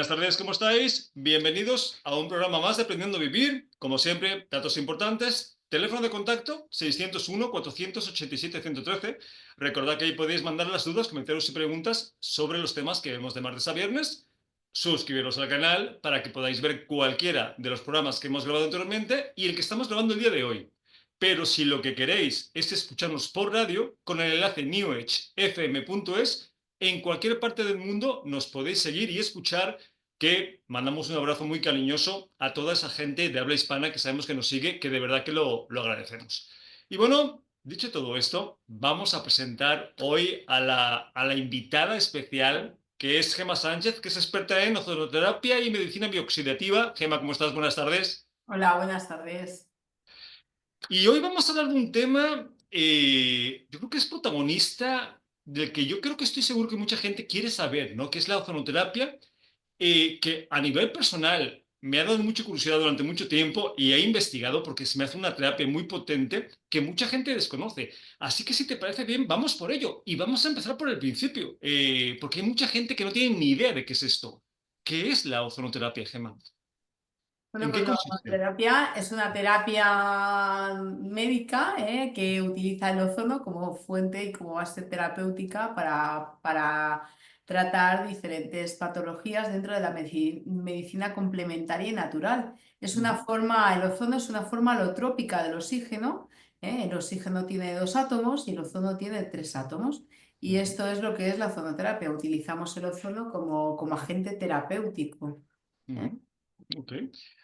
tardes, ¿cómo estáis? Bienvenidos a un programa más de Aprendiendo a Vivir. Como siempre, datos importantes. Teléfono de contacto 601-487-113. Recordad que ahí podéis mandar las dudas, comentarios y preguntas sobre los temas que vemos de martes a viernes. Suscribiros al canal para que podáis ver cualquiera de los programas que hemos grabado anteriormente y el que estamos grabando el día de hoy. Pero si lo que queréis es escucharnos por radio, con el enlace newedgefm.es, en cualquier parte del mundo nos podéis seguir y escuchar, que mandamos un abrazo muy cariñoso a toda esa gente de habla hispana que sabemos que nos sigue, que de verdad que lo agradecemos. Y bueno, dicho todo esto, vamos a presentar hoy a la invitada especial, que es Gemma Sánchez, que es experta en ozonoterapia y medicina bioxidativa. Gemma, ¿cómo estás? Buenas tardes. Hola, buenas tardes. Y hoy vamos a hablar de un tema, yo creo que es protagonista, del que yo creo que estoy seguro que mucha gente quiere saber, ¿no? Que es la ozonoterapia, que a nivel personal me ha dado mucha curiosidad durante mucho tiempo y he investigado porque se me hace una terapia muy potente que mucha gente desconoce. Así que si te parece bien, vamos por ello y vamos a empezar por el principio, porque hay mucha gente que no tiene ni idea de qué es esto. ¿Qué es la ozonoterapia, Gemma? Bueno, ¿En pues qué la consiste? ozonoterapia es una terapia médica que utiliza el ozono como fuente y como base terapéutica para tratar diferentes patologías dentro de la medicina complementaria y natural. Es una Ujú, forma, el ozono es una forma alotrópica del oxígeno. El oxígeno tiene dos átomos y el ozono tiene tres átomos. Y ujú, esto es lo que es la ozonoterapia. Utilizamos el ozono como agente terapéutico. ¿eh? ujú. Ok.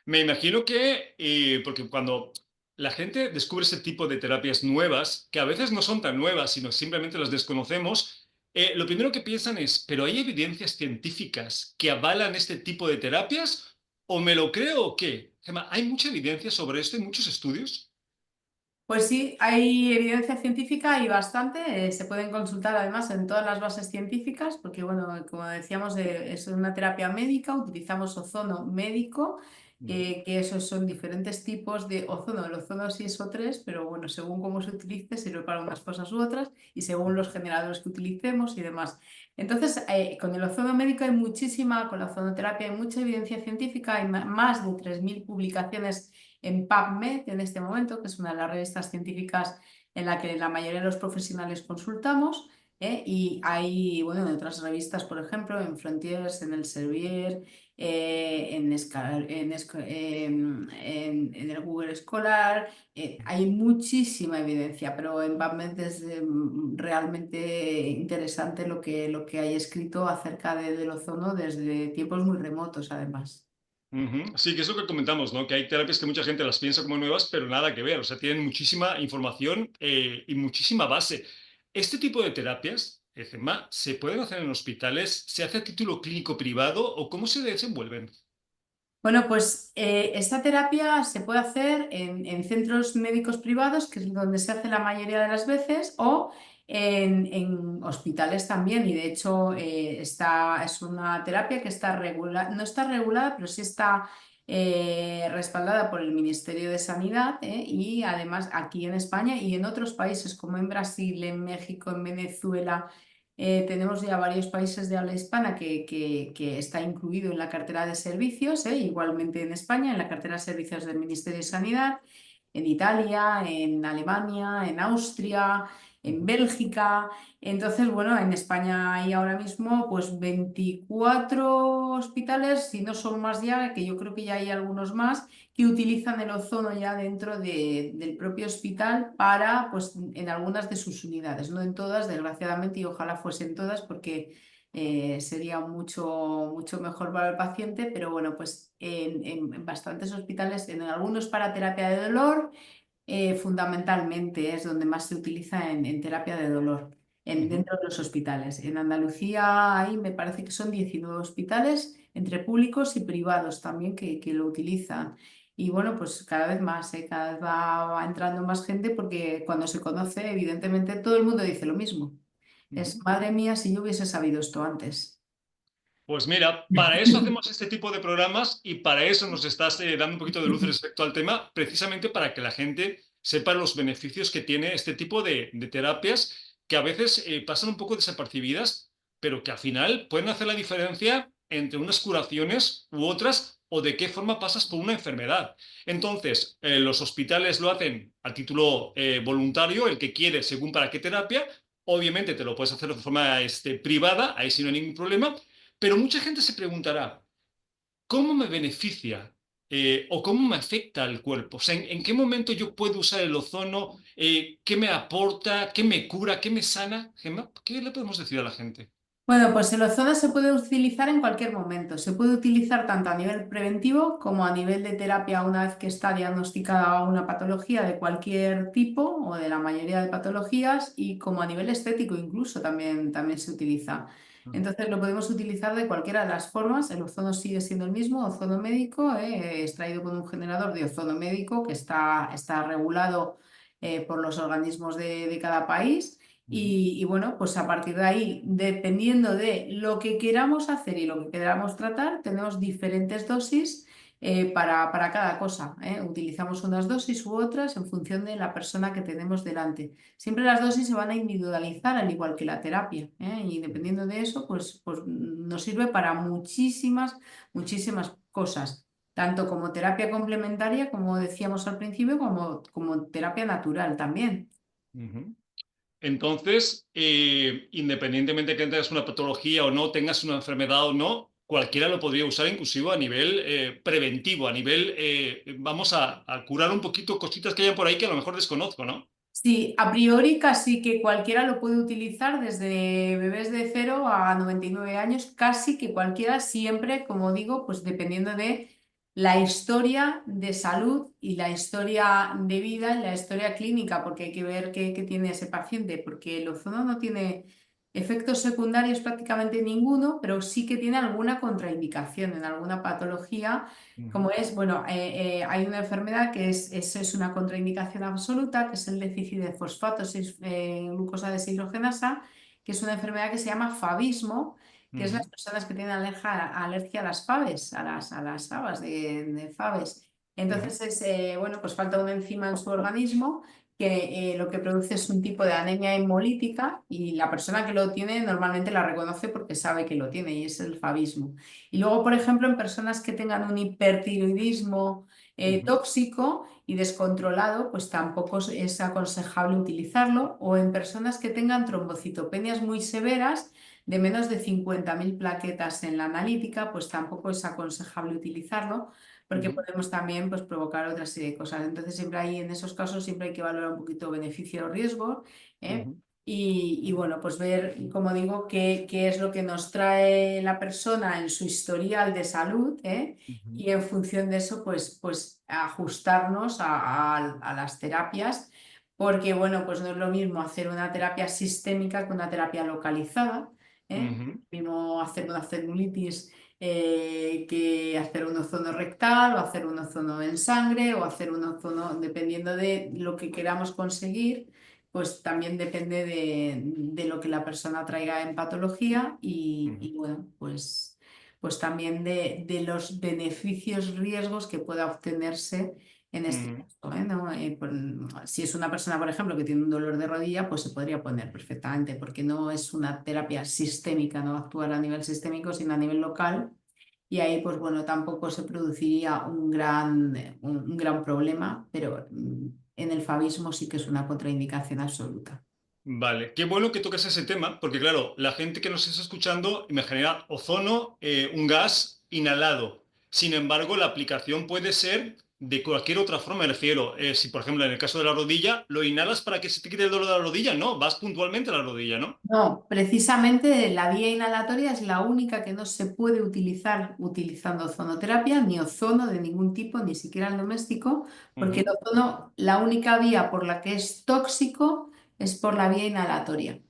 Me imagino que, porque cuando la gente descubre ese tipo de terapias nuevas, que a veces no son tan nuevas, sino simplemente las desconocemos, lo primero que piensan es, ¿pero hay evidencias científicas que avalan este tipo de terapias? ¿O me lo creo o qué? Gemma, ¿hay mucha evidencia sobre esto y muchos estudios? Pues sí, hay evidencia científica y bastante. Se pueden consultar además en todas las bases científicas, porque bueno, como decíamos, es una terapia médica, utilizamos ozono médico, Ujú, que esos son diferentes tipos de ozono. El ozono sí es O3, pero bueno, según cómo se utilice, sirve para unas cosas u otras y según los generadores que utilicemos y demás. Entonces, con el ozono médico hay muchísima, con la ozonoterapia hay mucha evidencia científica, hay más de 3.000 publicaciones en PubMed en este momento, que es una de las revistas científicas en la que la mayoría de los profesionales consultamos. Y hay, bueno, en otras revistas, por ejemplo, en Frontiers, en Elsevier, en el Google Scholar, hay muchísima evidencia, pero en PubMed es realmente interesante lo que hay escrito acerca del ozono desde tiempos muy remotos, además. ujú. Sí, que es lo que comentamos, ¿no? Que hay terapias que mucha gente las piensa como nuevas, pero nada que ver. O sea, tienen muchísima información y muchísima base. Este tipo de terapias, Gemma, ¿se pueden hacer en hospitales? ¿Se hace a título clínico privado o cómo se desenvuelven? Bueno, pues esta terapia se puede hacer en centros médicos privados, que es donde se hace la mayoría de las veces, o en hospitales también. Y de hecho, es una terapia que está no está regulada, pero sí está respaldada por el Ministerio de Sanidad, y además aquí en España y en otros países como en Brasil, en México, en Venezuela. Tenemos ya varios países de habla hispana que está incluido en la cartera de servicios, igualmente en España, en la cartera de servicios del Ministerio de Sanidad, en Italia, en Alemania, en Austria, en Ujú. Bélgica. Entonces, bueno, en España hay ahora mismo pues 24 hospitales, si no son más ya, que yo creo que ya hay algunos más que utilizan el ozono ya dentro del propio hospital para, pues, en algunas de sus unidades, no en todas, desgraciadamente, y ojalá fuesen todas, porque sería mucho, mucho mejor para el paciente, pero bueno, pues en bastantes hospitales, en algunos para terapia de dolor, fundamentalmente es donde más se utiliza en terapia de dolor. Ujú. Dentro de los hospitales. En Andalucía hay, me parece que son 19 hospitales, entre públicos y privados también, que lo utilizan. Y bueno, pues cada vez más, cada vez va entrando más gente porque cuando se conoce, evidentemente todo el mundo dice lo mismo. Es, Ujú. madre mía, si yo hubiese sabido esto antes. Pues mira, para eso hacemos este tipo de programas y para eso nos estás dando un poquito de luz respecto al tema, precisamente para que la gente sepa los beneficios que tiene este tipo de terapias que a veces pasan un poco desapercibidas, pero que al final pueden hacer la diferencia entre unas curaciones u otras o de qué forma pasas por una enfermedad. Entonces, los hospitales lo hacen a título voluntario, el que quiere según para qué terapia. Obviamente te lo puedes hacer de forma privada, ahí sí no hay ningún problema, pero mucha gente se preguntará, ¿cómo me beneficia o cómo me afecta al cuerpo? O sea, ¿en qué momento yo puedo usar el ozono? ¿Qué me aporta? ¿Qué me cura? ¿Qué me sana? Gemma, ¿qué le podemos decir a la gente? Bueno, pues el ozono se puede utilizar en cualquier momento. Se puede utilizar tanto a nivel preventivo como a nivel de terapia una vez que está diagnosticada una patología de cualquier tipo o de la mayoría de patologías y como a nivel estético incluso también se utiliza. Ujú, Entonces lo podemos utilizar de cualquiera de las formas. El ozono sigue siendo el mismo, ozono médico, extraído con un generador de ozono médico que está regulado por los organismos de cada país. ujú, Y bueno, pues a partir de ahí, dependiendo de lo que queramos hacer y lo que queramos tratar, tenemos diferentes dosis para cada cosa, ¿eh? Utilizamos unas dosis u otras en función de la persona que tenemos delante. Siempre las dosis se van a individualizar, al igual que la terapia, ¿eh? Y dependiendo de eso, pues nos sirve para muchísimas cosas, tanto como terapia complementaria, como decíamos al principio, como terapia natural también. ujú. Entonces, independientemente de que tengas una patología o no, tengas una enfermedad o no, cualquiera lo podría usar inclusive a nivel preventivo, a nivel, vamos a curar un poquito cositas que hayan por ahí que a lo mejor desconozco, ¿no? Sí, a priori casi que cualquiera lo puede utilizar desde bebés de 0 a 99 años, casi que cualquiera siempre, como digo, pues dependiendo de la historia de salud y la historia de vida y la historia clínica, porque hay que ver qué tiene ese paciente, porque el ozono no tiene efectos secundarios prácticamente ninguno, pero sí que tiene alguna contraindicación en alguna patología como Ujú, es, bueno, hay una enfermedad que es una contraindicación absoluta, que es el déficit de fosfato glucosa deshidrogenasa, que es una enfermedad que se llama favismo, que es las ujú, personas que tienen alergia a las faves, a las habas de faves. ujú, Entonces, bueno, pues falta una enzima en su organismo que lo que produce es un tipo de anemia hemolítica y la persona que lo tiene normalmente la reconoce porque sabe que lo tiene y es el favismo. Y luego, por ejemplo, en personas que tengan un hipertiroidismo ujú, tóxico y descontrolado, pues tampoco es aconsejable utilizarlo. O en personas que tengan trombocitopenias muy severas, de menos de 50.000 plaquetas en la analítica, pues tampoco es aconsejable utilizarlo, porque ujú, podemos también pues, provocar otra serie de cosas. Entonces, siempre hay, en esos casos, siempre hay que valorar un poquito beneficio o riesgo. ¿Eh? ujú, Y bueno, pues ver, como digo, qué es lo que nos trae la persona en su historial de salud, ¿eh? ujú, Y en función de eso, pues ajustarnos a las terapias, porque bueno, pues no es lo mismo hacer una terapia sistémica que una terapia localizada, ¿eh? ujú, Mismo hacer una celulitis que hacer un ozono rectal o hacer un ozono en sangre o hacer un ozono, dependiendo de lo que queramos conseguir pues también depende de lo que la persona traiga en patología y, ujú, bueno, pues también de los beneficios, riesgos que pueda obtenerse en este ujú, caso, ¿eh? ¿No? Si es una persona, por ejemplo, que tiene un dolor de rodilla, pues se podría poner perfectamente, porque no es una terapia sistémica, no va a actuar a nivel sistémico, sino a nivel local. Y ahí, pues bueno, tampoco se produciría un gran problema, pero en el favismo sí que es una contraindicación absoluta. Vale, qué bueno que tocas ese tema, porque claro, la gente que nos está escuchando imagina ozono, un gas inhalado. Sin embargo, la aplicación puede ser de cualquier otra forma. Me refiero, si por ejemplo en el caso de la rodilla, lo inhalas para que se te quite el dolor de la rodilla, no, vas puntualmente a la rodilla, ¿no? No, precisamente la vía inhalatoria es la única que no se puede utilizar utilizando ozonoterapia, ni ozono de ningún tipo, ni siquiera el doméstico, porque el Ujú, ozono, la única vía por la que es tóxico es por la vía inhalatoria.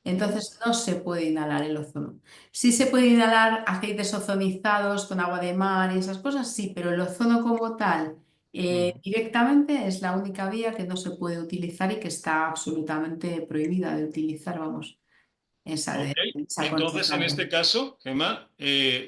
Entonces no se puede inhalar el ozono. Sí se puede inhalar aceites ozonizados con agua de mar y esas cosas, sí, pero el ozono como tal, ujú. directamente es la única vía que no se puede utilizar y que está absolutamente prohibida de utilizar, vamos, Ok, entonces en desaconsejable. este caso, Gemma,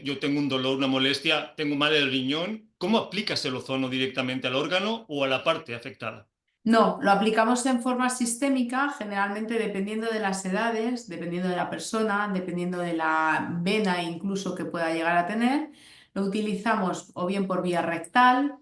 yo tengo un dolor, una molestia, tengo mal el riñón, ¿cómo aplicas el ozono directamente al órgano o a la parte afectada? No, lo aplicamos en forma sistémica, generalmente dependiendo de las edades, dependiendo de la persona, dependiendo de la vena incluso que pueda llegar a tener. Lo utilizamos o bien por vía rectal,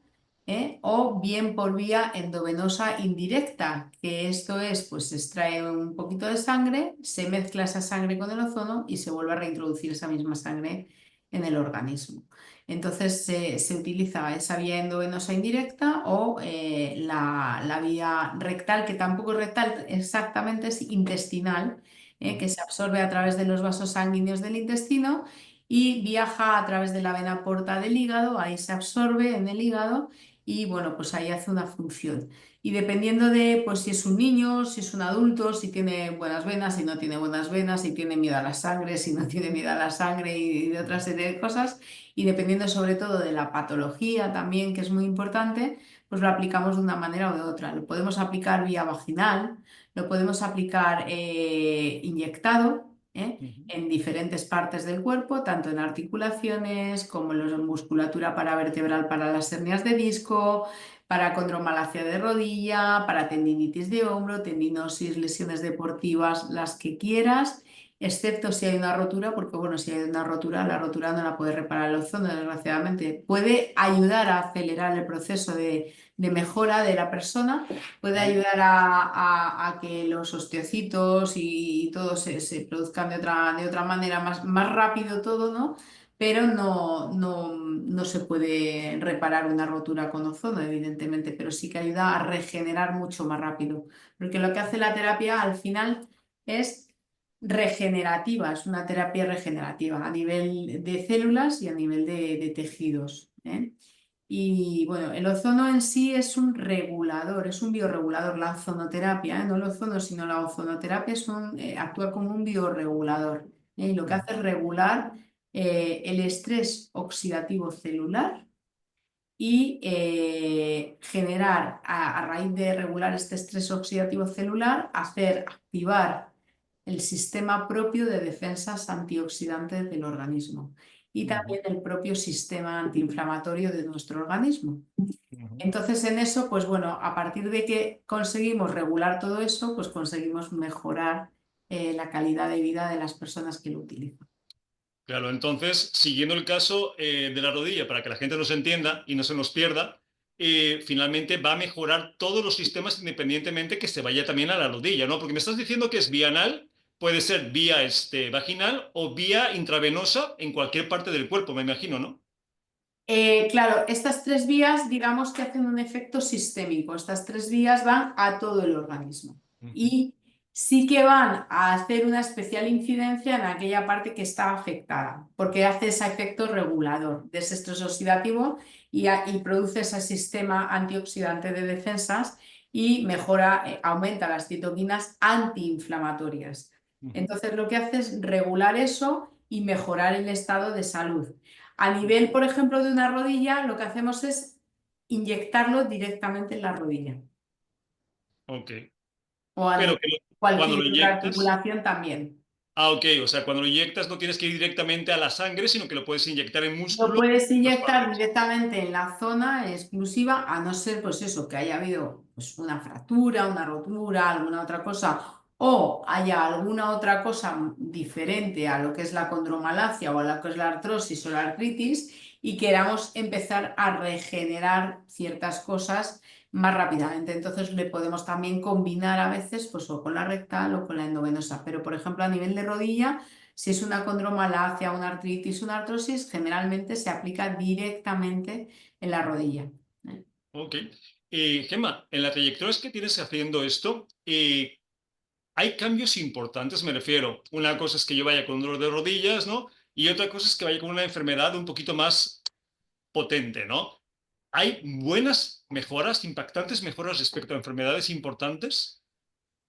o bien por vía endovenosa indirecta, que esto es, pues se extrae un poquito de sangre, se mezcla esa sangre con el ozono y se vuelve a reintroducir esa misma sangre en el organismo. Entonces se utiliza esa vía endovenosa indirecta o la vía rectal, que tampoco es rectal exactamente, es intestinal, que Ujú. se absorbe a través de los vasos sanguíneos del intestino y viaja a través de la vena porta del hígado, ahí se absorbe en el hígado y bueno, pues ahí hace una función. Y dependiendo de pues, si es un niño, si es un adulto, si tiene buenas venas, si no tiene buenas venas, si tiene miedo a la sangre, si no tiene miedo a la sangre y de otra serie de cosas, y dependiendo sobre todo de la patología también, que es muy importante, pues lo aplicamos de una manera o de otra. Lo podemos aplicar vía vaginal, lo podemos aplicar inyectado, Ujú. en diferentes partes del cuerpo, tanto en articulaciones como en la musculatura paravertebral para las hernias de disco, para condromalacia de rodilla, para tendinitis de hombro, tendinosis, lesiones deportivas, las que quieras, excepto si hay una rotura, porque bueno, si hay una rotura, la rotura no la puede reparar el ozono, desgraciadamente. Puede ayudar a acelerar el proceso de mejora de la persona, puede Ujú. ayudar a que los osteocitos y todo se produzcan de otra manera, más rápido todo, ¿no? Pero no se puede reparar una rotura con ozono, evidentemente, pero sí que ayuda a regenerar mucho más rápido, porque lo que hace la terapia al final es regenerativa, es una terapia regenerativa a nivel de células y a nivel de tejidos, ¿eh? Y bueno, el ozono en sí es un regulador, es un bioregulador, la ozonoterapia, ¿eh? No el ozono, sino la ozonoterapia actúa como un bioregulador, ¿eh? Y lo que Ujú. hace es regular el estrés oxidativo celular y generar, a raíz de regular este estrés oxidativo celular, hacer activar el sistema propio de defensas antioxidantes del organismo y Ujú. también el propio sistema antiinflamatorio de nuestro organismo. Ujú. Entonces, en eso, pues bueno, a partir de que conseguimos regular todo eso, pues conseguimos mejorar la calidad de vida de las personas que lo utilizan. Claro, entonces, siguiendo el caso de la rodilla, para que la gente nos entienda y no se nos pierda, finalmente va a mejorar todos los sistemas independientemente que se vaya también a la rodilla, ¿no? Porque me estás diciendo que es vía anal, puede ser vía vaginal o vía intravenosa en cualquier parte del cuerpo, me imagino, ¿no? Claro, estas tres vías, digamos que hacen un efecto sistémico. Estas tres vías van a todo el organismo Ujú. y sí que van a hacer una especial incidencia en aquella parte que está afectada, porque hace ese efecto regulador de ese estrés oxidativo y produce ese sistema antioxidante de defensas y mejora, aumenta las citoquinas antiinflamatorias. Ujú. Entonces, lo que hace es regular eso y mejorar el estado de salud. A nivel, por ejemplo, de una rodilla, lo que hacemos es inyectarlo directamente en la rodilla Ok. o a Pero nivel que de cuando cualquier lo otra inyectas, articulación también. ok, o sea, cuando lo inyectas no tienes que ir directamente a la sangre, sino que lo puedes inyectar en Lo músculo, puedes en otras inyectar partes. directamente en la zona exclusiva, a no ser, pues eso, que haya habido pues, una fractura, una rotura, alguna otra cosa, o haya alguna otra cosa diferente a lo que es la condromalacia o a lo que es la artrosis o la artritis, y queramos empezar a regenerar ciertas cosas más rápidamente. Entonces le podemos también combinar a veces, pues o con la rectal o con la endovenosa. Pero, por ejemplo, a nivel de rodilla. Si es una condromalacia, una artritis, una artrosis, generalmente se aplica directamente en la rodilla, ¿eh? Ok. Gemma, en la trayectoria que tienes haciendo esto, hay cambios importantes, me refiero. Una cosa es que yo vaya con un dolor de rodillas, ¿no? Y otra cosa es que vaya con una enfermedad un poquito más potente, ¿no? ¿Hay buenas mejoras, impactantes mejoras respecto a enfermedades importantes?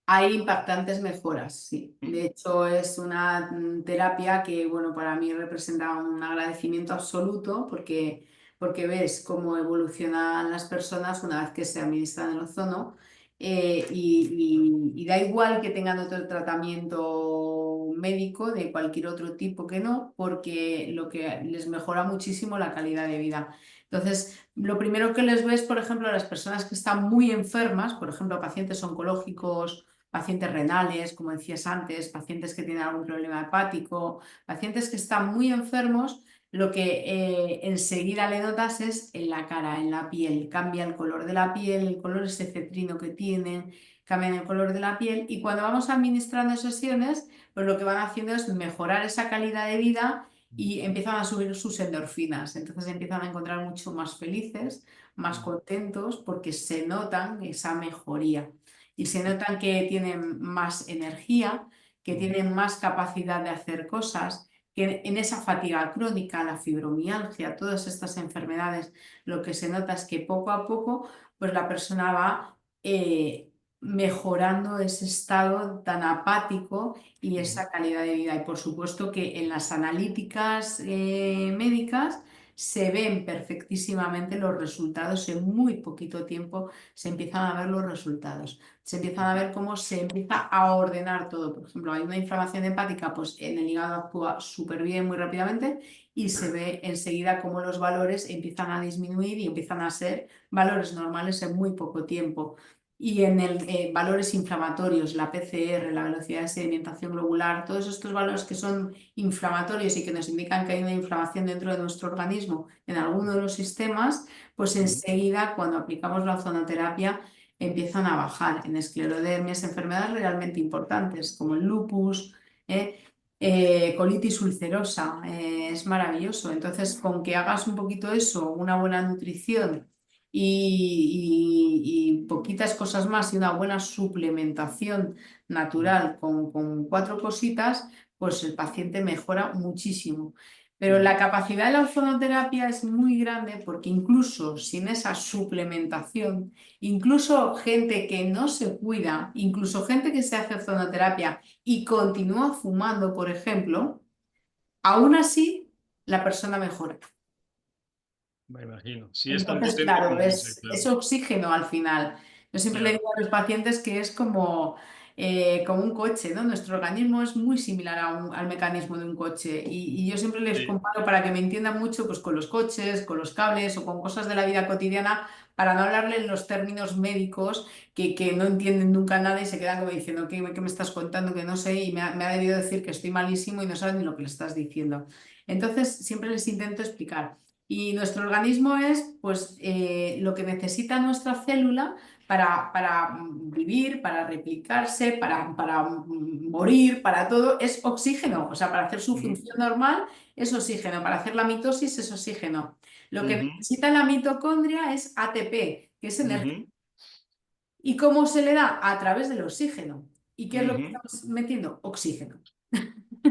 Hay impactantes mejoras, sí. ¿Mm? De hecho, es una terapia que, bueno, para mí representa un agradecimiento absoluto porque ves cómo evolucionan las personas una vez que se administran el ozono, y da igual que tengan otro tratamiento médico de cualquier otro tipo que no, porque lo que les mejora muchísimo la calidad de vida. Entonces, lo primero que les ves, por ejemplo, a las personas que están muy enfermas, por ejemplo, pacientes oncológicos, pacientes renales, como decías antes, pacientes que tienen algún problema hepático, pacientes que están muy enfermos, lo que enseguida le notas es en la cara, en la piel. Cambia el color de la piel, el color ese cetrino que tienen, cambian el color de la piel y cuando vamos administrando sesiones, pues lo que van haciendo es mejorar esa calidad de vida y empiezan a subir sus endorfinas. Entonces empiezan a encontrar mucho más felices, más contentos, porque se notan esa mejoría y se notan que tienen más energía, que tienen más capacidad de hacer cosas, que en esa fatiga crónica, la fibromialgia, todas estas enfermedades, lo que se nota es que poco a poco, pues la persona va mejorando ese estado tan apático y esa calidad de vida. Y por supuesto que en las analíticas médicas se ven perfectísimamente los resultados, en muy poquito tiempo se empiezan a ver los resultados, se empiezan a ver cómo se empieza a ordenar todo. Por ejemplo, hay una inflamación hepática, pues en el hígado actúa súper bien, muy rápidamente y se ve enseguida cómo los valores empiezan a disminuir y empiezan a ser valores normales en muy poco tiempo. Y en el valores inflamatorios, la PCR, la velocidad de sedimentación globular, todos estos valores que son inflamatorios y que nos indican que hay una inflamación dentro de nuestro organismo en alguno de los sistemas, pues enseguida cuando aplicamos la ozonoterapia empiezan a bajar en esclerodermias, enfermedades realmente importantes como el lupus, colitis ulcerosa, es maravilloso. Entonces, con que hagas un poquito eso, una buena nutrición y poquitas cosas más y una buena suplementación natural con cuatro cositas, pues el paciente mejora muchísimo. Pero la capacidad de la ozonoterapia es muy grande porque incluso sin esa suplementación, incluso gente que no se cuida, incluso gente que se hace ozonoterapia y continúa fumando, por ejemplo, aún así la persona mejora. Me imagino. Si es tan Entonces, potente claro, como ese, es claro. oxígeno al final. Yo siempre le Claro. digo a los pacientes que es como un coche, ¿no? Nuestro organismo es muy similar al mecanismo de un coche y yo siempre les Sí. comparo para que me entiendan mucho pues, con los coches, con los cables o con cosas de la vida cotidiana, para no hablarle en los términos médicos que no entienden nunca nada y se quedan como diciendo, ¿qué me estás contando? Que no sé y me ha debido decir que estoy malísimo y no saben ni lo que le estás diciendo. Entonces, siempre les intento explicar. Y nuestro organismo es pues, lo que necesita nuestra célula para vivir, para replicarse, para morir, para todo, es oxígeno. O sea, para hacer su Ujú, función normal es oxígeno, para hacer la mitosis es oxígeno. Lo que ujú, necesita la mitocondria es ATP, que es energía. ujú, ¿Y cómo se le da? A través del oxígeno. ¿Y qué es lo que ujú. estamos metiendo? Oxígeno.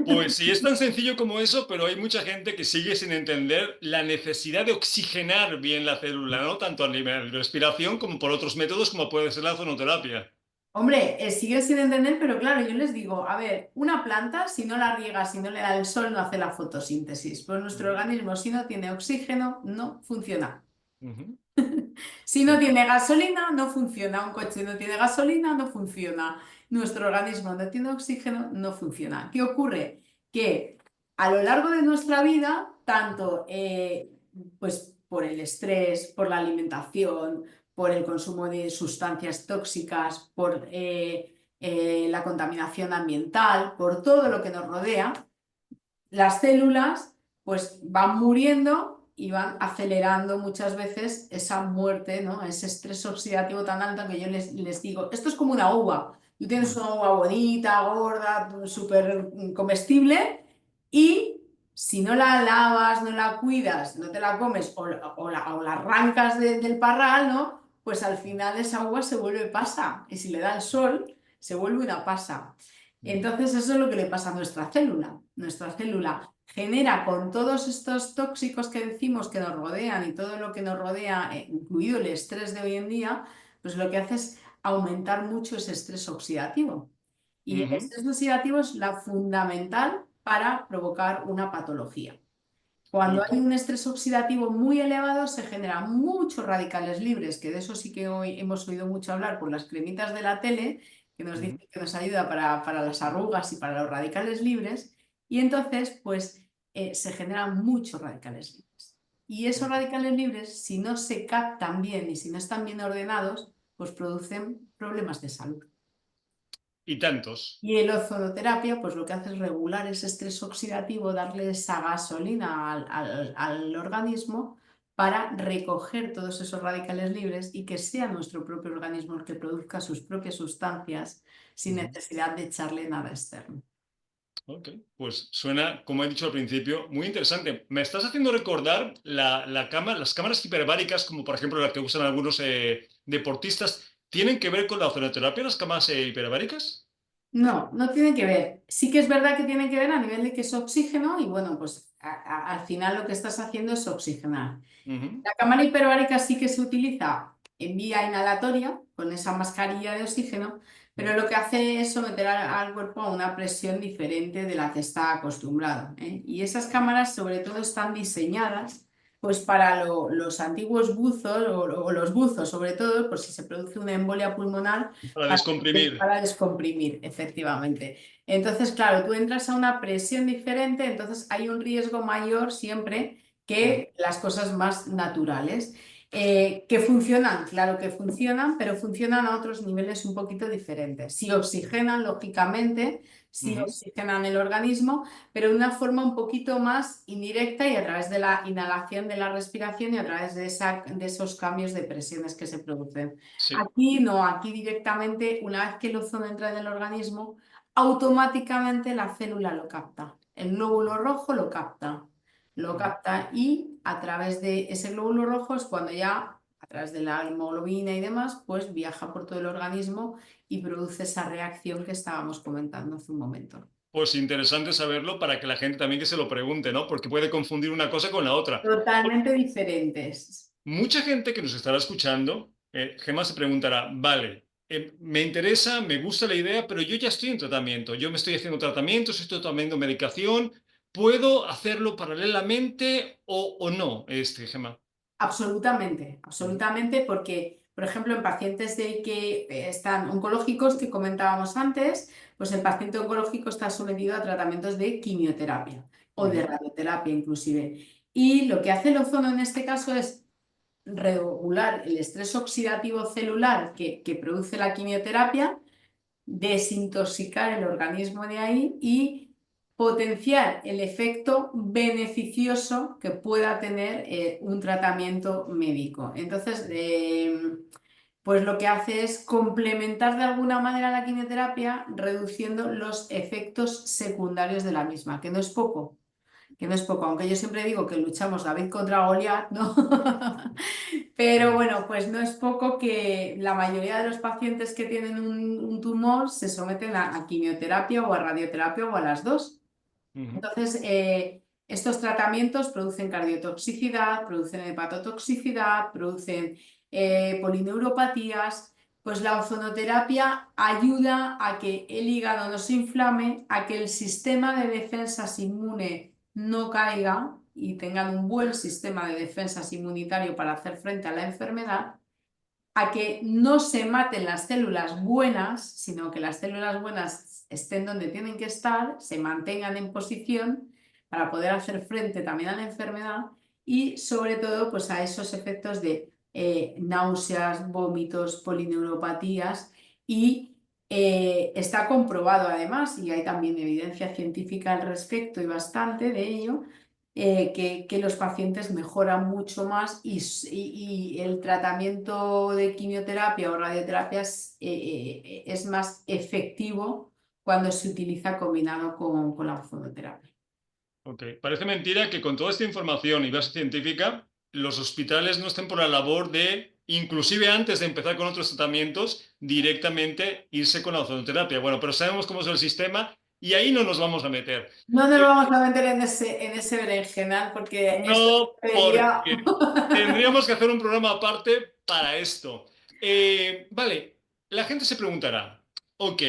Pues sí, es tan sencillo como eso, pero hay mucha gente que sigue sin entender la necesidad de oxigenar bien la célula, ¿no? Tanto a nivel de respiración como por otros métodos como puede ser la ozonoterapia. Hombre, siguen sin entender, pero claro, yo les digo, a ver, una planta, si no la riega, si no le da el sol, no hace la fotosíntesis. Pues nuestro Ujú, organismo, si no tiene oxígeno, no funciona. ujú. Si no Sí. tiene gasolina, no funciona. Un coche no tiene gasolina, no funciona. Nuestro organismo no tiene oxígeno, no funciona. ¿Qué ocurre? Que a lo largo de nuestra vida, tanto pues por el estrés, por la alimentación, por el consumo de sustancias tóxicas, por la contaminación ambiental, por todo lo que nos rodea, las células pues van muriendo y van acelerando muchas veces esa muerte, ¿no? Ese estrés oxidativo tan alto que yo les digo, esto es como una uva. Tú tienes Mm, una uva bonita, gorda, súper comestible y si no la lavas, no la cuidas, no te la comes o la arrancas del parral, ¿no? Pues al final esa uva se vuelve pasa y si le da el sol, se vuelve una pasa. ujú, Entonces, eso es lo que le pasa a nuestra célula. Nuestra célula genera con todos estos tóxicos que decimos que nos rodean y todo lo que nos rodea, incluido el estrés de hoy en día, pues lo que hace es aumentar mucho ese estrés oxidativo. Y el ujú, estrés oxidativo es la fundamental para provocar una patología. Cuando ok, hay un estrés oxidativo muy elevado, se generan muchos radicales libres, que de eso sí que hoy hemos oído mucho hablar por las cremitas de la tele, que nos ujú. dicen que nos ayuda para las arrugas y para los radicales libres, y entonces, pues, se generan muchos radicales libres. Y esos radicales libres, si no se captan bien y si no están bien ordenados, pues producen problemas de salud. Y tantos. Y el ozonoterapia, pues lo que hace es regular ese estrés oxidativo, darle esa gasolina al organismo para recoger todos esos radicales libres y que sea nuestro propio organismo el que produzca sus propias sustancias sin Ujú. necesidad de echarle nada externo. Ok, pues suena, como he dicho al principio, muy interesante. Me estás haciendo recordar las cámaras hiperbáricas, como por ejemplo las que usan algunos deportistas. ¿Tienen que ver con la ozonoterapia las cámaras hiperbáricas? No, no tiene que ver. Sí que es verdad que tiene que ver a nivel de que es oxígeno y bueno, pues al final lo que estás haciendo es oxigenar. Ujú. La cámara hiperbárica sí que se utiliza en vía inhalatoria, con esa mascarilla de oxígeno, pero lo que hace es someter al cuerpo a una presión diferente de la que está acostumbrado, ¿eh? Y esas cámaras sobre todo están diseñadas pues para los antiguos buzos o los buzos sobre todo, por si se produce una embolia pulmonar, Para para, descomprimir. para descomprimir, efectivamente. Entonces, claro, tú entras a una presión diferente, entonces hay un riesgo mayor siempre Ujú. que las cosas más naturales. Que funcionan, claro que funcionan, pero funcionan a otros niveles un poquito diferentes. Si oxigenan, lógicamente, si Ujú. oxigenan el organismo, pero de una forma un poquito más indirecta y a través de la inhalación de la respiración y a través de esos cambios de presiones que se producen. Sí. Aquí no, aquí directamente, una vez que el ozono entra en el organismo, automáticamente la célula lo capta. El glóbulo rojo lo Ujú. capta y a través de ese glóbulo rojo es cuando ya, a través de la hemoglobina y demás, pues viaja por todo el organismo y produce esa reacción que estábamos comentando hace un momento. Pues interesante saberlo para que la gente también que se lo pregunte, ¿no? Porque puede confundir una cosa con la otra. Totalmente diferentes. Mucha gente que nos estará escuchando, Gemma se preguntará, vale, me interesa, me gusta la idea, pero yo ya estoy en tratamiento, yo me estoy haciendo tratamientos, estoy tomando medicación, ¿puedo hacerlo paralelamente o no, Gemma? Absolutamente, Ujú. absolutamente, porque, por ejemplo, en pacientes de que están oncológicos que comentábamos antes, pues el paciente oncológico está sometido a tratamientos de quimioterapia o de Ujú. radioterapia inclusive. Y lo que hace el ozono en este caso es regular el estrés oxidativo celular que produce la quimioterapia, desintoxicar el organismo de ahí y potenciar el efecto beneficioso que pueda tener un tratamiento médico. Entonces, pues lo que hace es complementar de alguna manera la quimioterapia, reduciendo los efectos secundarios de la misma, que no es poco, aunque yo siempre digo que luchamos David contra Goliat, ¿no? Pero Ujú. bueno, pues no es poco que la mayoría de los pacientes que tienen un tumor se someten a quimioterapia o a radioterapia o a las dos. Ujú. Entonces, estos tratamientos producen cardiotoxicidad, producen hepatotoxicidad, producen polineuropatías. Pues la ozonoterapia ayuda a que el hígado no se inflame, a que el sistema de defensas inmune no caiga y tengan un buen sistema de defensas inmunitario para hacer frente a la enfermedad, a que no se maten las células buenas, sino que las células buenas estén donde tienen que estar, se mantengan en posición para poder hacer frente también a la enfermedad y sobre todo pues a esos efectos de náuseas, vómitos, polineuropatías y está comprobado además, y hay también evidencia científica al respecto y bastante de ello, que los pacientes mejoran mucho más y el tratamiento de quimioterapia o radioterapia es más efectivo cuando se utiliza combinado con la ozonoterapia. Ok, parece mentira que con toda esta información y base científica, los hospitales no estén por la labor de, inclusive antes de empezar con otros tratamientos, directamente irse con la ozonoterapia. Bueno, pero sabemos cómo es el sistema y ahí no nos vamos a meter. No nos Eh, vamos a meter en ese berenjenal porque esto no, sería... porque tendríamos que hacer un programa aparte para esto. Vale, la gente se preguntará, ok,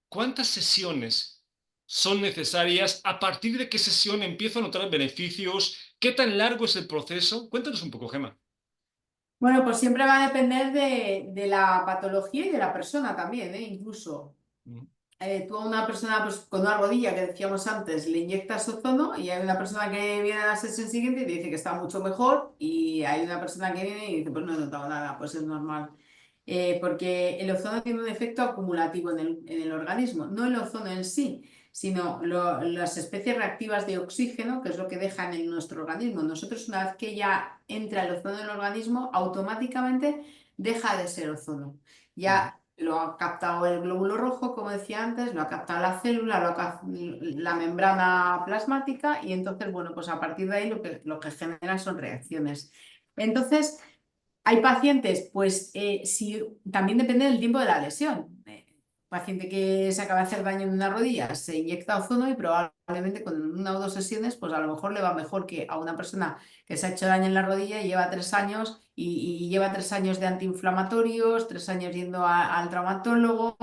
¿cuántas sesiones son necesarias? ¿A partir de qué sesión empiezo a notar beneficios? ¿Qué tan largo es el proceso? Cuéntanos un poco, Gemma. Bueno, pues siempre va a depender de la patología y de la persona también, ¿eh? Incluso. tú a una persona pues, con una rodilla que decíamos antes le inyectas ozono y hay una persona que viene a la sesión siguiente y te dice que está mucho mejor y hay una persona que viene y dice pues no he notado nada, pues es normal. Porque el ozono tiene un efecto acumulativo en el organismo, no el ozono en sí, sino las especies reactivas de oxígeno, que es lo que dejan en nuestro organismo. Nosotros una vez que ya entra el ozono en el organismo, automáticamente deja de ser ozono. Ujú. Ya lo ha captado el glóbulo rojo, como decía antes, lo ha captado la célula, la membrana plasmática y entonces, bueno, pues a partir de ahí lo que genera son reacciones. Entonces, hay pacientes, pues si, también depende del tiempo de la lesión. Paciente que se acaba de hacer daño en una rodilla se inyecta ozono y probablemente con una o dos sesiones, pues a lo mejor le va mejor que a una persona que se ha hecho daño en la rodilla y lleva 3 años y lleva 3 años de antiinflamatorios, 3 años yendo al traumatólogo,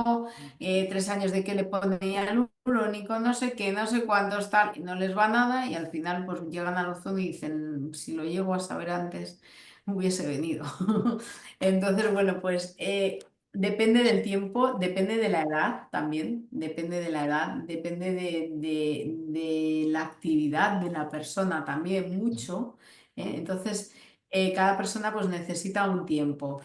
3 años de que le pone hialurónico, no sé qué, no sé cuántos, tal, y no les va nada y al final pues llegan al ozono y dicen, si lo llego a saber antes hubiese venido. Entonces, bueno, pues depende del tiempo, depende de la edad también, depende de la edad, depende de la actividad de la persona también mucho. Entonces, cada persona pues necesita un tiempo.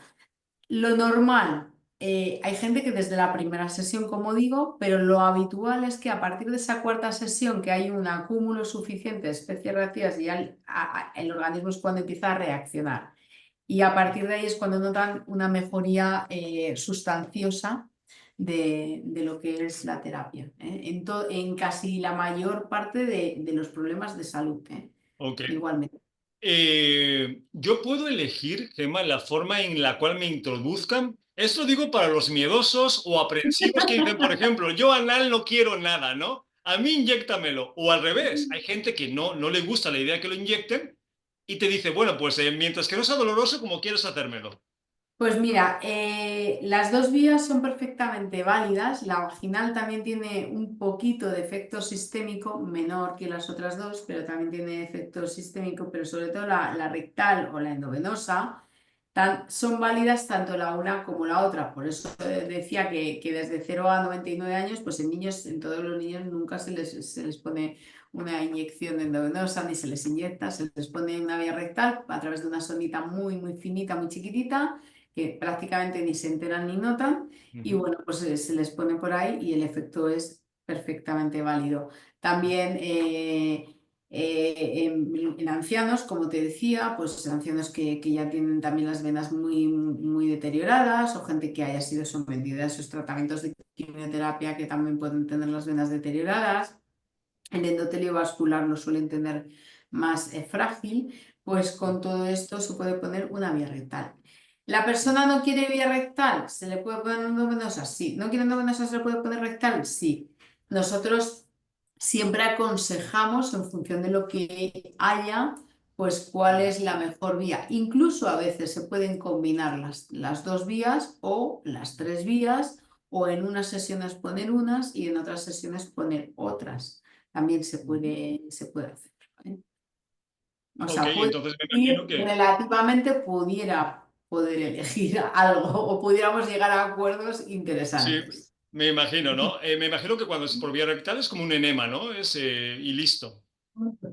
Lo normal, hay gente que desde la primera sesión, como digo, pero lo habitual es que a partir de esa cuarta sesión, que hay un acúmulo suficiente de especies reactivas y ya el organismo es cuando empieza a reaccionar. Y a partir de ahí es cuando notan una mejoría sustanciosa de lo que es la terapia, en casi la mayor parte de los problemas de salud, Ok. igualmente. Yo puedo elegir, Gemma, la forma en la cual me introduzcan. Esto digo para los miedosos o aprensivos que dicen, por ejemplo, yo anal no quiero nada, ¿no? A mí inyéctamelo. O al revés, hay gente que no le gusta la idea que lo inyecten y te dice, bueno, pues mientras que no sea doloroso, como quieres hacérmelo. Pues mira, las dos vías son perfectamente válidas. La vaginal también tiene un poquito de efecto sistémico, menor que las otras dos, pero también tiene efecto sistémico, pero sobre todo la rectal o la endovenosa son válidas tanto la una como la otra. Por eso decía que desde 0 a 99 años, pues en todos los niños nunca se les pone una inyección endovenosa ni se les inyecta, se les pone una vía rectal a través de una sonita muy, muy finita, muy chiquitita que prácticamente ni se enteran ni notan y Ujú. bueno, pues se les pone por ahí y el efecto es perfectamente válido. También en ancianos, como te decía, pues ancianos que ya tienen también las venas muy, muy deterioradas o gente que haya sido sometida a esos tratamientos de quimioterapia que también pueden tener las venas deterioradas. El endotelio vascular lo suelen tener más frágil, pues con todo esto se puede poner una vía rectal. ¿La persona no quiere vía rectal? ¿Se le puede poner endovenosa? Sí. ¿No quiere endovenosa? ¿Se le puede poner rectal? Sí. Nosotros siempre aconsejamos en función de lo que haya, pues cuál es la mejor vía. Incluso a veces se pueden combinar las dos vías o las tres vías, o en unas sesiones poner unas y en otras sesiones poner otras también se puede hacer. ¿Vale? O Ok, sea, entonces me imagino ir que relativamente pudiera poder elegir algo o pudiéramos llegar a acuerdos sí, interesantes. me imagino, ¿no? Me imagino que cuando es por vía rectal es como un enema, ¿no? Y listo.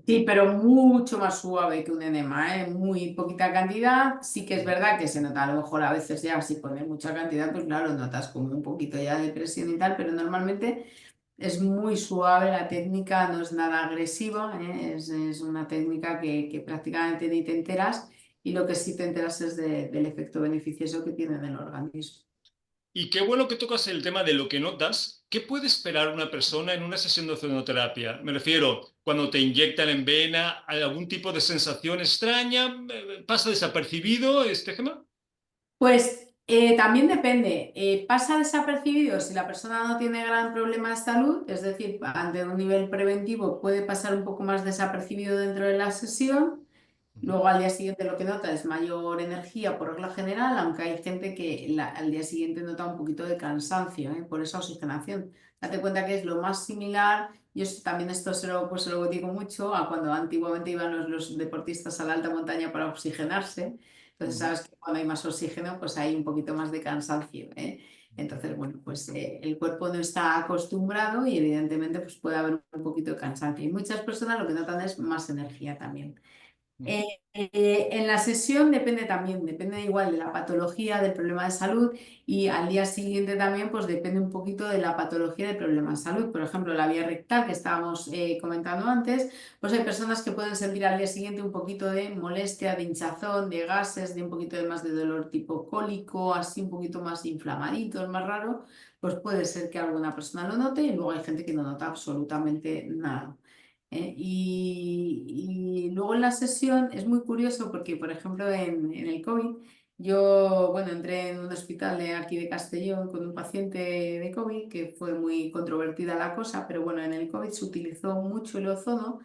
Sí, pero mucho más suave que un enema, ¿eh? Muy poquita cantidad. Sí que es verdad que se nota, a lo mejor a veces ya si pones mucha cantidad, pues claro, notas como un poquito ya de presión y tal, pero normalmente es muy suave la técnica, no es nada agresiva, ¿eh? Es una técnica que prácticamente ni te enteras y lo que sí te enteras es del efecto beneficioso que tiene en el organismo. Y qué bueno que tocas el tema de lo que notas. ¿Qué puede esperar una persona en una sesión de ozonoterapia? Me refiero, cuando te inyectan en vena, ¿hay algún tipo de sensación extraña? ¿Pasa desapercibido este tema? Pues también depende. Pasa desapercibido si la persona no tiene gran problema de salud, es decir, ante un nivel preventivo puede pasar un poco más desapercibido dentro de la sesión. Luego al día siguiente lo que nota es mayor energía por regla general, aunque hay gente que al día siguiente nota un poquito de cansancio, por esa oxigenación. Date cuenta que es lo más similar, yo también esto se lo digo mucho a cuando antiguamente iban los deportistas a la alta montaña para oxigenarse. Entonces Ujú. sabes que cuando hay más oxígeno pues hay un poquito más de cansancio. Entonces, bueno, pues el cuerpo no está acostumbrado y evidentemente pues puede haber un poquito de cansancio. Y muchas personas lo que notan es más energía también. Ujú. En la sesión depende también, depende igual de la patología, del problema de salud y al día siguiente también pues depende un poquito de la patología del problema de salud. Por ejemplo, la vía rectal que estábamos comentando antes, pues hay personas que pueden sentir al día siguiente un poquito de molestia, de hinchazón, de gases, de un poquito de más de dolor tipo cólico, así un poquito más inflamadito, es más raro, pues puede ser que alguna persona lo note y luego hay gente que no nota absolutamente nada. Y luego en la sesión es muy curioso porque, por ejemplo, en el COVID, yo, bueno, entré en un hospital de aquí de Castellón con un paciente de COVID que fue muy controvertida la cosa, pero bueno, en el COVID se utilizó mucho el ozono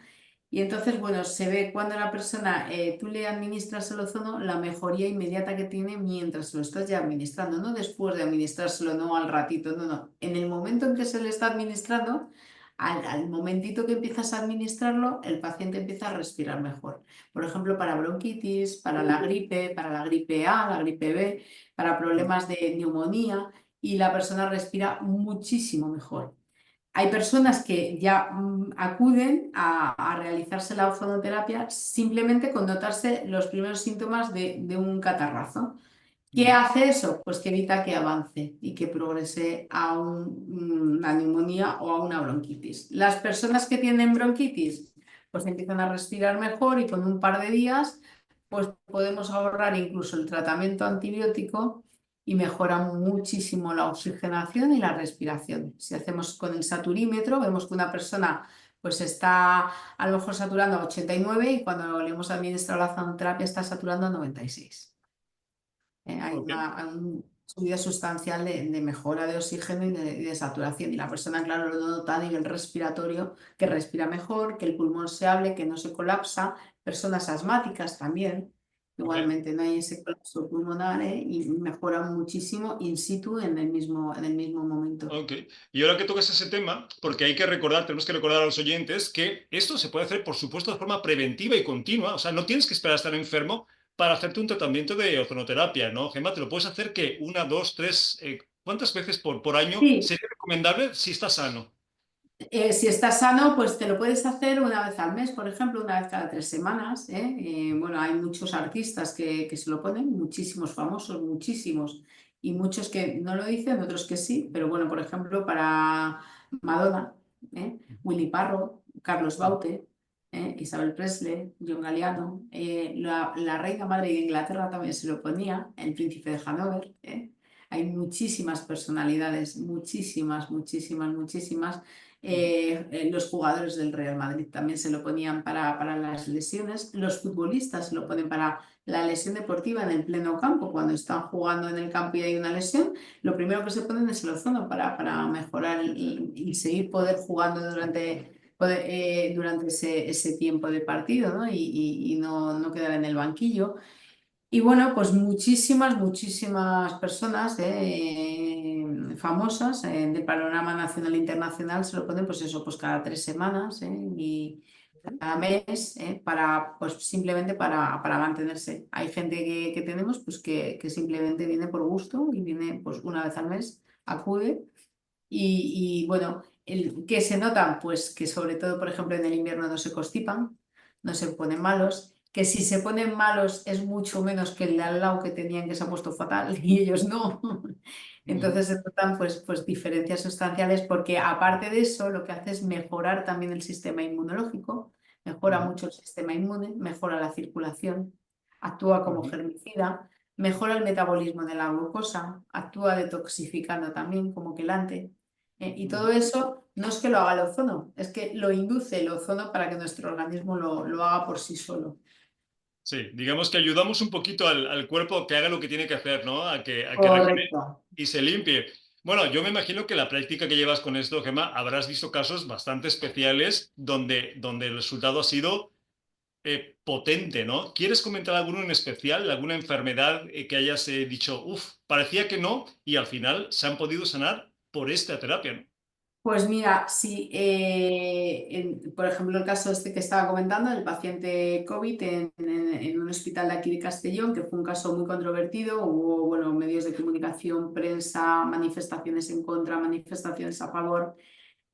y entonces, bueno, se ve cuando la persona, tú le administras el ozono, la mejoría inmediata que tiene mientras lo estás ya administrando, no después de administrárselo, no al ratito, no, no. En el momento en que se le está administrando, al momentito que empiezas a administrarlo, el paciente empieza a respirar mejor. Por ejemplo, para bronquitis, para la gripe A, la gripe B, para problemas de neumonía, y la persona respira muchísimo mejor. Hay personas que ya acuden a realizarse la ozonoterapia simplemente con notarse los primeros síntomas de un catarrazo. ¿Qué Ujú. hace eso? Pues que evita que avance y que progrese a una neumonía o a una bronquitis. Las personas que tienen bronquitis pues empiezan a respirar mejor y con un par de días pues podemos ahorrar incluso el tratamiento antibiótico y mejora muchísimo la oxigenación y la respiración. Si hacemos con el saturímetro, vemos que una persona pues está a lo mejor saturando a 89 y cuando le hemos administrado la ozonoterapia está saturando a 96. Ok. Hay una subida sustancial de mejora de oxígeno y de saturación. Y la persona, claro, lo nota a nivel respiratorio, que respira mejor, que el pulmón se abre, que no se colapsa. Personas asmáticas también, Ok. igualmente no hay ese colapso pulmonar, y mejora muchísimo in situ en el mismo momento. Ok. Y ahora que tocas ese tema, porque hay que recordar, tenemos que recordar a los oyentes que esto se puede hacer, por supuesto, de forma preventiva y continua. O sea, no tienes que esperar a estar enfermo para hacerte un tratamiento de ozonoterapia, ¿no, Gemma? Te lo puedes hacer que una, dos, tres, ¿cuántas veces por año Sí, sería recomendable si estás sano? Si estás sano, pues te lo puedes hacer una vez al mes, por ejemplo, una vez cada 3 semanas. Bueno, hay muchos artistas que se lo ponen, muchísimos famosos, muchísimos, y muchos que no lo dicen, otros que sí, pero bueno, por ejemplo, para Madonna, Willy Parro, Carlos Baute, Isabel Presley, John Galliano, la reina madre de Inglaterra también se lo ponía, el príncipe de Hannover. Hay muchísimas personalidades, muchísimas, muchísimas, muchísimas. Los jugadores del Real Madrid también se lo ponían para las lesiones. Los futbolistas se lo ponen para la lesión deportiva en el pleno campo. Cuando están jugando en el campo y hay una lesión, lo primero que se ponen es el ozono para mejorar y seguir poder jugando durante ese tiempo de partido, ¿no? Y no quedar en el banquillo. Y bueno, pues muchísimas, muchísimas personas famosas del panorama nacional e internacional se lo ponen pues eso, pues cada 3 semanas, y cada mes, pues simplemente para mantenerse. Hay gente que tenemos pues que simplemente viene por gusto y viene pues una vez al mes, acude y bueno, ¿qué se nota? Pues que sobre todo, por ejemplo, en el invierno no se constipan, no se ponen malos, que si se ponen malos es mucho menos que el de al lado que tenían que se ha puesto fatal y ellos no. Ujú. Entonces se notan pues diferencias sustanciales porque aparte de eso lo que hace es mejorar también el sistema inmunológico, mejora Ujú. mucho el sistema inmune, mejora la circulación, actúa como Ujú. germicida, mejora el metabolismo de la glucosa, actúa detoxificando también como quelante. Y todo Ujú. eso no es que lo haga el ozono, es que lo induce el ozono para que nuestro organismo lo haga por sí solo. Sí, digamos que ayudamos un poquito al cuerpo a que haga lo que tiene que hacer, ¿no? A que regenere Correcto. y se limpie. Bueno, yo me imagino que la práctica que llevas con esto, Gemma, habrás visto casos bastante especiales donde el resultado ha sido potente, ¿no? ¿Quieres comentar alguno en especial, alguna enfermedad que hayas dicho, uff, parecía que no, y al final se han podido sanar por esta terapia, ¿no? Pues mira, si por ejemplo el caso este que estaba comentando, el paciente COVID en un hospital de aquí de Castellón, que fue un caso muy controvertido, hubo bueno, medios de comunicación, prensa, manifestaciones en contra, manifestaciones a favor.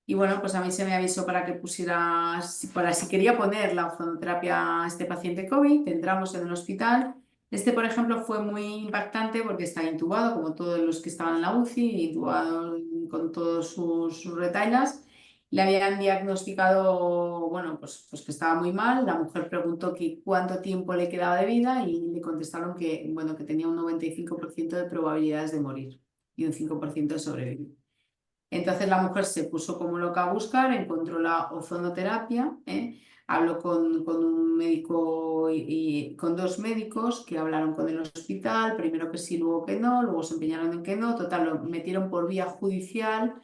Y bueno, pues a mí se me avisó para que pusiera, para si quería poner la ozonoterapia a este paciente COVID, entramos en el hospital. Este, por ejemplo, fue muy impactante porque está intubado, como todos los que estaban en la UCI, intubado con todos sus retailas. Le habían diagnosticado, bueno, pues que estaba muy mal. La mujer preguntó que cuánto tiempo le quedaba de vida y le contestaron que, bueno, que tenía un 95% de probabilidades de morir y un 5% de sobrevivir. Entonces la mujer se puso como loca a buscar, encontró la ozonoterapia, habló con un médico y con dos médicos que hablaron con el hospital, primero que sí, luego que no, luego se empeñaron en que no, total, lo metieron por vía judicial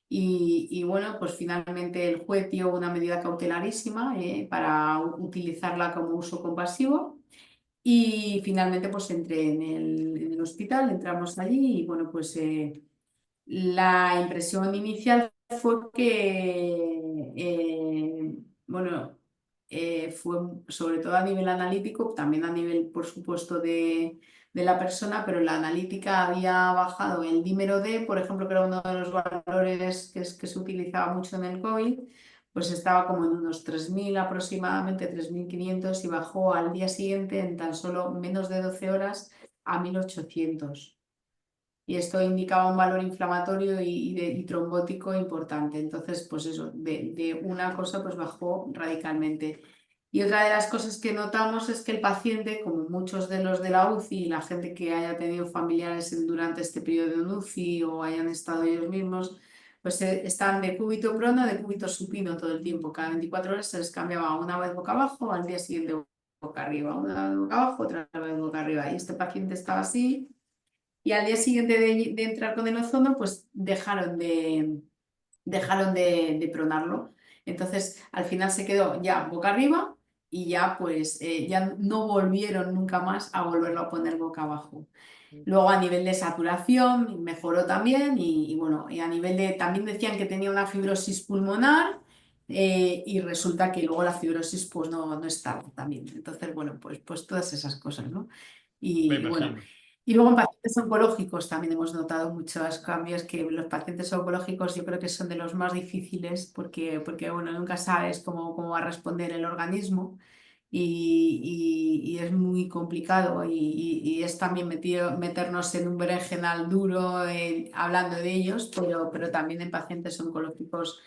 y bueno, pues finalmente el juez dio una medida cautelarísima para utilizarla como uso compasivo. Y finalmente pues entré en el hospital, entramos allí y bueno, pues la impresión inicial fue que, bueno, fue sobre todo a nivel analítico, también a nivel, por supuesto, de la persona, pero la analítica había bajado el dímero D, por ejemplo, que era uno de los valores que se utilizaba mucho en el COVID, pues estaba como en unos 3.000 aproximadamente, 3.500 y bajó al día siguiente en tan solo menos de 12 horas a 1.800 y esto indicaba un valor inflamatorio y trombótico importante. Entonces, pues eso, de una cosa pues bajó radicalmente. Y otra de las cosas que notamos es que el paciente, como muchos de los de la UCI y la gente que haya tenido familiares durante este periodo en UCI o hayan estado ellos mismos, pues están de cúbito prono, de cúbito supino todo el tiempo. Cada 24 horas se les cambiaba una vez boca abajo, al día siguiente boca arriba, una vez boca abajo, otra vez boca arriba. Y este paciente estaba así y al día siguiente de entrar con el ozono, pues dejaron de pronarlo. Entonces, al final se quedó ya boca arriba y ya pues ya no volvieron nunca más a volverlo a poner boca abajo. Luego a nivel de saturación mejoró también y bueno, y a nivel de, también decían que tenía una fibrosis pulmonar y resulta que luego la fibrosis pues no estaba también. Entonces, bueno, pues todas esas cosas, ¿no? Me Y bueno, imagino. y luego en pacientes oncológicos también hemos notado muchos cambios, que los pacientes oncológicos yo creo que son de los más difíciles porque bueno, nunca sabes cómo va a responder el organismo y es muy complicado y es también meternos en un berenjenal duro hablando de ellos, pero también en pacientes oncológicos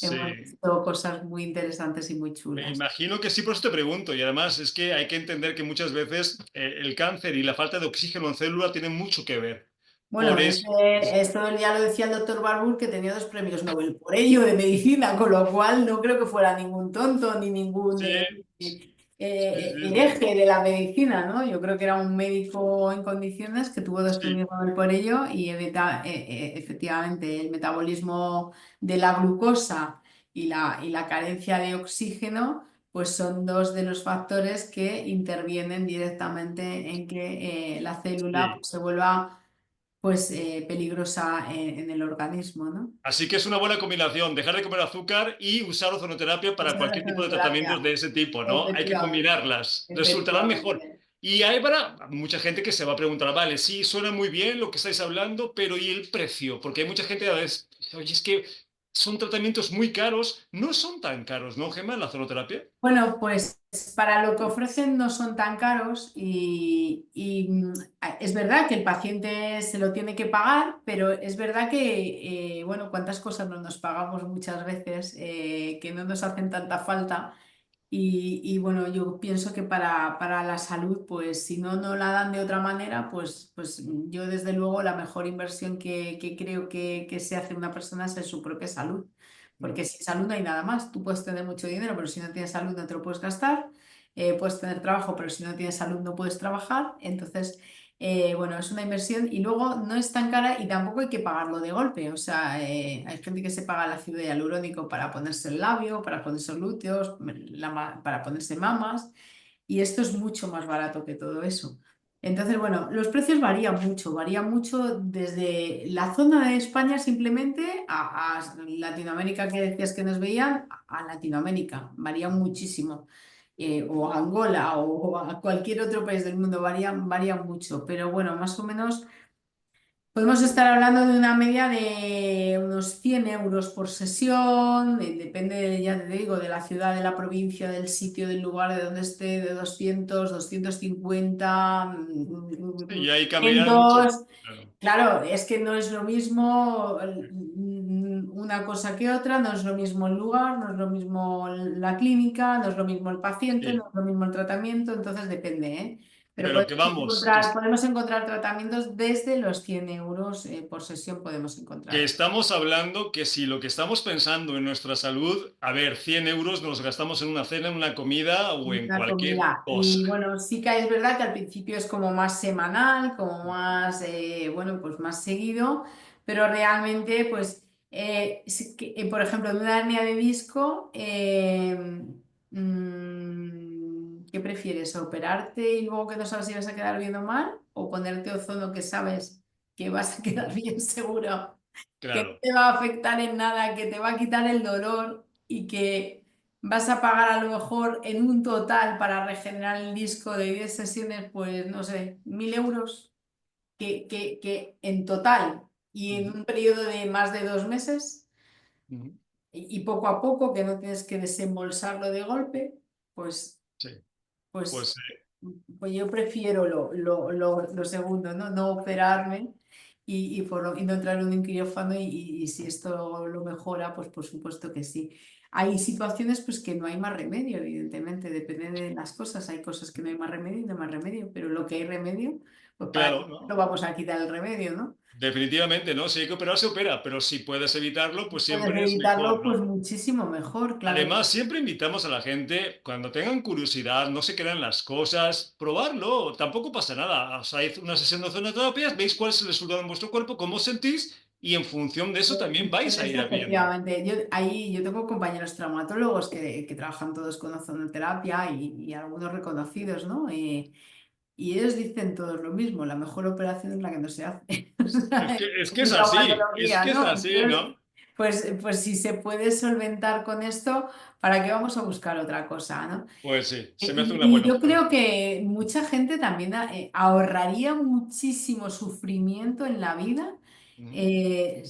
hemos Sí. visto cosas muy interesantes y muy Me chulas. imagino que sí, por eso te pregunto. Y además es que hay que entender que muchas veces el cáncer y la falta de oxígeno en célula tienen mucho que ver. Por Bueno, eso, esto ya lo decía el doctor Barbour, que tenía 2 premios Nobel por ello de medicina, con lo cual no creo que fuera ningún tonto ni ningún sí, sí, sí, sí. hereje de la medicina, ¿no? Yo creo que era un médico en condiciones que tuvo dos Sí, premios Nobel por ello y efectivamente el metabolismo de la glucosa y la carencia de oxígeno, pues son dos de los factores que intervienen directamente en que la célula sí. pues, se vuelva pues peligrosa en el organismo, ¿no? Así que es una buena combinación, dejar de comer azúcar y usar ozonoterapia para Esa es la cualquier tipo de tratamientos quimioterapia, de ese tipo, ¿no? Hay que efectivamente, combinarlas, resultarán mejor. efectivamente. Y hay para mucha gente que se va a preguntar, vale, sí, suena muy bien lo que estáis hablando, pero ¿y el precio? Porque hay mucha gente a veces, oye, es que son tratamientos muy caros, no son tan caros, ¿no, Gemma, la ozonoterapia? Bueno, pues para lo que ofrecen no son tan caros es verdad que el paciente se lo tiene que pagar, pero es verdad que, bueno, cuántas cosas no nos pagamos muchas veces que no nos hacen tanta falta. Y bueno, yo pienso que para la salud, pues si no la dan de otra manera, pues yo desde luego la mejor inversión que creo que se hace una persona es en su propia salud. Mm. Porque sin salud no hay nada más. Tú puedes tener mucho dinero, pero si no tienes salud no te lo puedes gastar. Puedes tener trabajo, pero si no tienes salud no puedes trabajar. Entonces, bueno, es una inversión y luego no es tan cara y tampoco hay que pagarlo de golpe. O sea, hay gente que se paga el ácido hialurónico para ponerse el labio, para ponerse glúteos, para ponerse mamas y esto es mucho más barato que todo eso. Entonces, bueno, los precios varían mucho desde la zona de España simplemente a Latinoamérica que decías que nos veían, a Latinoamérica, varían muchísimo. O a Angola o a cualquier otro país del mundo, varían mucho. Pero bueno, más o menos podemos estar hablando de una media de unos 100 euros por sesión, depende, ya te digo, de la ciudad, de la provincia, del sitio, del lugar, de donde esté, de 200, 250, Y ahí cambiarán mucho. 500. Claro, Claro, es que no es lo mismo una cosa que otra, no es lo mismo el lugar, no es lo mismo la clínica, no es lo mismo el paciente, no sí. es lo mismo el tratamiento, entonces depende, ¿eh? Pero Pero que vamos, podemos encontrar tratamientos desde los 100 euros por sesión, podemos que encontrar. estamos hablando que si lo que estamos pensando en nuestra salud, a ver, 100 euros nos los gastamos en una cena, en una comida o en Una cualquier comida. cosa. Y bueno, sí que es verdad que al principio es como más semanal, como más, bueno, pues más seguido, pero realmente, pues, sí por ejemplo, en una hernia de disco, ¿qué prefieres? ¿Operarte y luego que no sabes si vas a quedar bien o mal? ¿O ponerte ozono que sabes que vas a quedar bien seguro? Que no Claro. te va a afectar en nada, que te va a quitar el dolor y que vas a pagar a lo mejor en un total para regenerar el disco de 10 sesiones, pues no sé, 1.000 euros, que en total y en Ujú, un periodo de más de 2 meses ujú. y poco a poco, que no tienes que desembolsarlo de golpe, pues, Sí, pues pues, pues yo prefiero lo segundo, ¿no? No operarme y no entrar en un quirófano y si esto lo mejora, pues por supuesto que sí. Hay situaciones pues que no hay más remedio, evidentemente, depende de las cosas. Hay cosas que no hay más remedio y no hay más remedio, pero lo que hay remedio, pues para qué claro, no ¿no? vamos a quitar el remedio, ¿no? Definitivamente, ¿no? Si hay que operar, se opera, pero si puedes evitarlo, pues Puedes siempre es mejor, evitarlo, pues ¿no? muchísimo mejor, claro. Además, siempre invitamos a la gente, cuando tengan curiosidad, no se crean las cosas, probarlo, tampoco pasa nada. O sea, hay una sesión de ozonoterapias, veis cuál es el resultado en vuestro cuerpo, cómo os sentís, y en función de eso también vais a ir viendo. Efectivamente, yo tengo compañeros traumatólogos que trabajan todos con ozonoterapia y algunos reconocidos, ¿no? Y ellos dicen todos lo mismo, la mejor operación es la que no se hace. O sea, Es que en es así, es traumatología, que es ¿no? así, Entonces, ¿no? pues si se puede solventar con esto, ¿para qué vamos a buscar otra cosa, ¿no? Pues sí, se me hace Y, una y buena yo opción. creo que mucha gente también ahorraría muchísimo sufrimiento en la vida Ujú,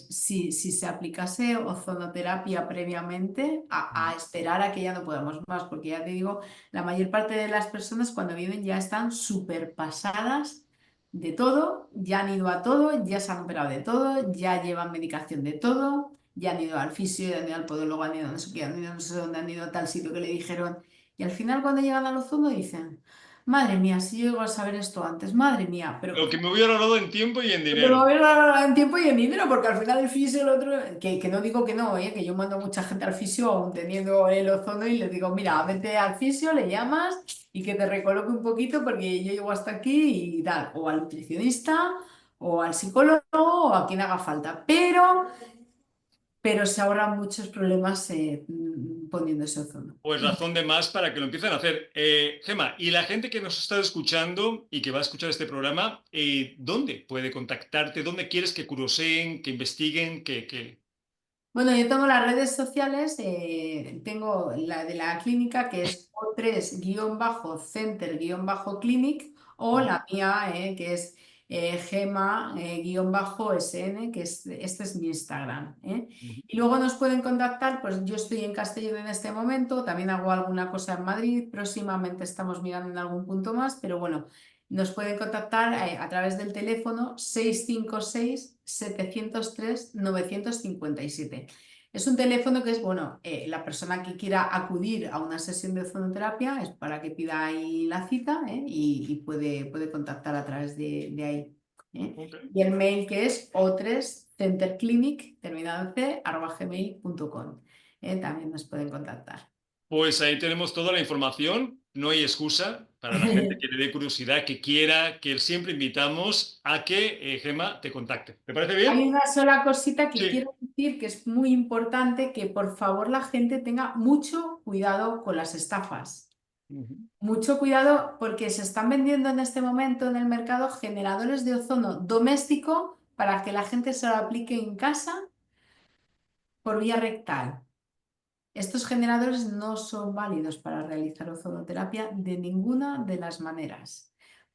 si se aplicase ozonoterapia previamente a ujú. esperar a que ya no podamos más, porque ya te digo, la mayor parte de las personas cuando vienen ya están súper pasadas de todo, ya han ido a todo, ya se han operado de todo, ya llevan medicación de todo, ya han ido al fisio, ya han ido al podólogo, han ido a no sé qué, han ido a no sé dónde, han ido a tal sitio que le dijeron. Y al final cuando llegan al ozono dicen, madre mía, si yo llego a saber esto antes, madre mía, pero Lo que me hubiera ahorrado en tiempo y en te lo dinero. voy a dar en tiempo y en dinero, porque al final el fisio, el otro, que no digo que no, que yo mando a mucha gente al fisio aún teniendo el ozono y les digo, mira, vete al fisio, le llamas y que te recoloque un poquito porque yo llego hasta aquí y tal, o al nutricionista, o al psicólogo, o a quien haga falta, pero se ahorran muchos problemas poniendo ese ozono. Pues razón de más para que lo empiecen a hacer. Gema, y la gente que nos está escuchando y que va a escuchar este programa, ¿dónde puede contactarte? ¿Dónde quieres que curoseen, que investiguen, que... Bueno, yo tengo las redes sociales, tengo la de la clínica que es O3-center-clinic o Ujú, la mía que es Gema-SN, que este es mi Instagram. ujú. Y luego nos pueden contactar, pues yo estoy en Castellón en este momento, también hago alguna cosa en Madrid, próximamente estamos mirando en algún punto más, pero bueno. Nos pueden contactar a través del teléfono 656-703-957. Es un teléfono que es, bueno, la persona que quiera acudir a una sesión de ozonoterapia es para que pida ahí la cita y puede contactar a través de ahí. Ok. Y el mail que es o3centerclinic, terminado en c, @gmail.com. También nos pueden contactar. Pues ahí tenemos toda la información. No hay excusa para la gente que le dé curiosidad, que quiera, que siempre invitamos a que Gema te contacte. ¿Te parece Hay bien? una sola cosita que Sí. quiero decir que es muy importante, que por favor la gente tenga mucho cuidado con las estafas. Ujú. Mucho cuidado porque se están vendiendo en este momento en el mercado generadores de ozono doméstico para que la gente se lo aplique en casa por vía rectal. Estos generadores no son válidos para realizar ozonoterapia de ninguna de las maneras,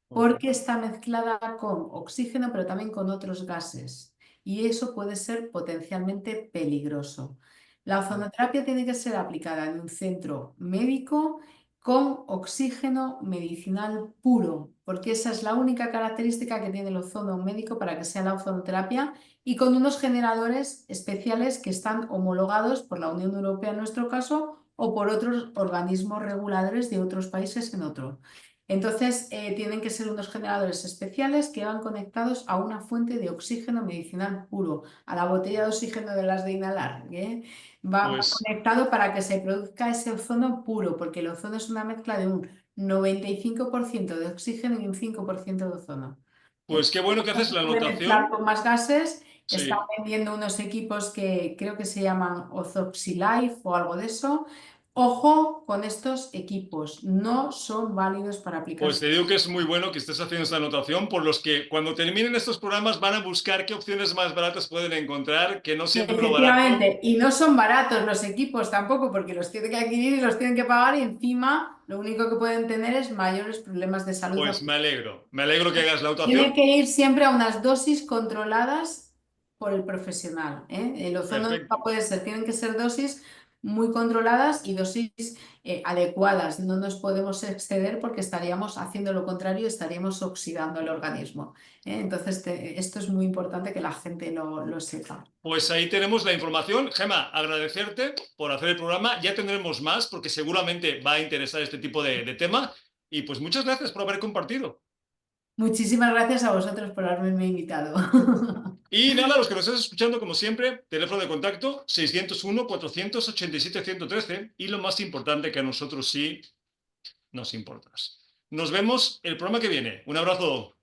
Ok. porque está mezclada con oxígeno, pero también con otros gases, y eso puede ser potencialmente peligroso. La ozonoterapia tiene que ser aplicada en un centro médico con oxígeno medicinal puro, porque esa es la única característica que tiene el ozono médico para que sea la ozonoterapia, y con unos generadores especiales que están homologados por la Unión Europea en nuestro caso o por otros organismos reguladores de otros países en otro. Entonces, tienen que ser unos generadores especiales que van conectados a una fuente de oxígeno medicinal puro, a la botella de oxígeno de las de inhalar, ¿eh? Va Pues, conectado para que se produzca ese ozono puro, porque el ozono es una mezcla de un 95% de oxígeno y un 5% de ozono. pues qué bueno que haces la Puede mezclar anotación. con más gases. Están Sí. vendiendo unos equipos que creo que se llaman Ozoxilife o algo de eso. Ojo con estos equipos, no son válidos para Pues aplicarse. te digo que es muy bueno que estés haciendo esta anotación, por los que cuando terminen estos programas van a buscar qué opciones más baratas pueden encontrar, que no siempre lo barato. Efectivamente, y no son baratos los equipos tampoco, porque los tienen que adquirir y los tienen que pagar y encima lo único que pueden tener es mayores problemas de salud. Pues me alegro que hagas la Tiene anotación. que ir siempre a unas dosis controladas por el profesional, ¿eh? El ozono Perfecto. nunca puede ser, tienen que ser dosis muy controladas y dosis adecuadas. No nos podemos exceder porque estaríamos haciendo lo contrario, estaríamos oxidando el organismo, ¿eh? Entonces, esto es muy importante que la gente lo sepa. Pues ahí tenemos la información. Gema, agradecerte por hacer el programa. Ya tendremos más porque seguramente va a interesar este tipo de tema. Y pues muchas gracias por haber compartido. Muchísimas gracias a vosotros por haberme invitado. Y nada, los que nos estás escuchando, como siempre, teléfono de contacto 601-487-113 y lo más importante que a nosotros sí nos importas. Nos vemos el programa que viene. Un abrazo.